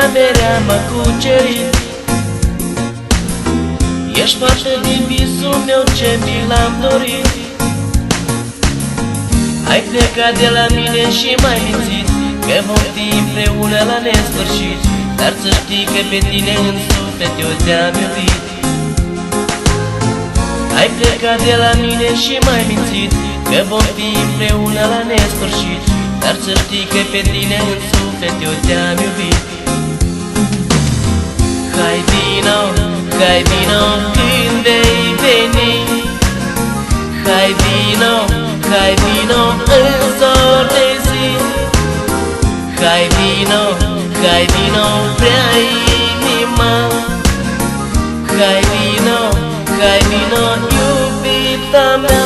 averea m-a cucerit. Ești parte din visul meu ce mi l-am dorit. Ai plecat de la mine și m-ai mințit că vom fi împreună la nesfârșit. Dar să știi că pe tine în suflet eu te-am iubit. Ai plecat de la mine și m-ai mințit că vom fi împreună la nesfârșit. Dar să știi că pe tine în suflet eu te-am iubit. Hai vino, hai vino când vei veni. Hai vino, hai vino în zor de zi. Hai vino, hai vino prea inima. Hai vino, hai vino iubita mea.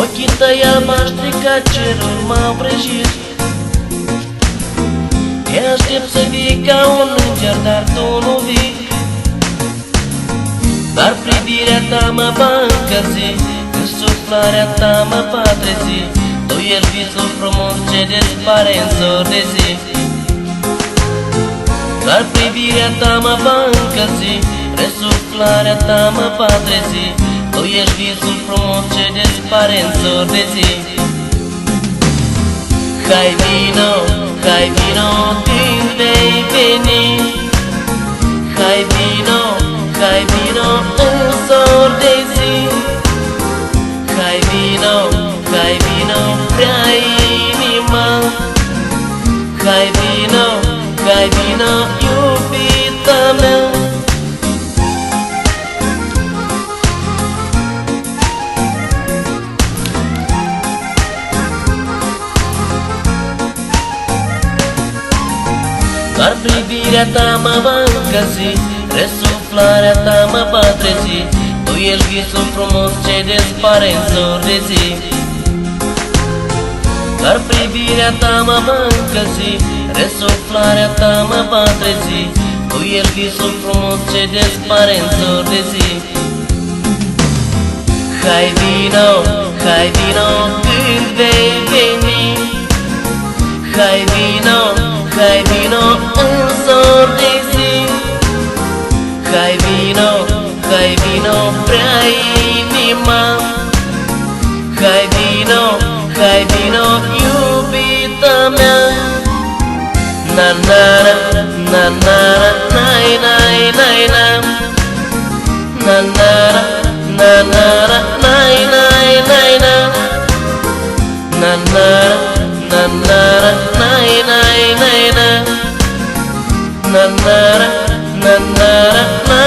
Ochii tăi albaștri ca cerul m-au vrăjit. Te aștept să vii ca un înger, dar tu nu vii. Dar privirea ta mă va încălzi, însuflarea ta mă va trezi. Tu ești visul frumos ce dispare în zor de zi. Dar privirea ta mă va încălzi, răsuflarea ta mă va trezi. Tu ești visul frumos ce dispare în zor de zi. Hai vino, hai vino când vei veni. Hai vino, hai vino în zor de zi. Hai vino, hai vino prea inima. Hai vino, hai vino iubita mea. Doar privirea ta mă va încălzi, răsuflarea ta mă va trezi. Tu ești visul frumos ce dispare în zor de zi. Doar privirea ta mă va încălzi, răsuflarea ta mă va trezi. Tu ești visul frumos ce dispare în zor de zi. Hai vino, hai vino când vei veni. Hai vino, hai vino în zor de zi. Hai vino, hai vino prea inima. Hai vino, hai vino iubita mea. Na na na na na nai nai nai na. Na na na na na nai nai nai na. Na na na na nai nai nai na. Na na na na na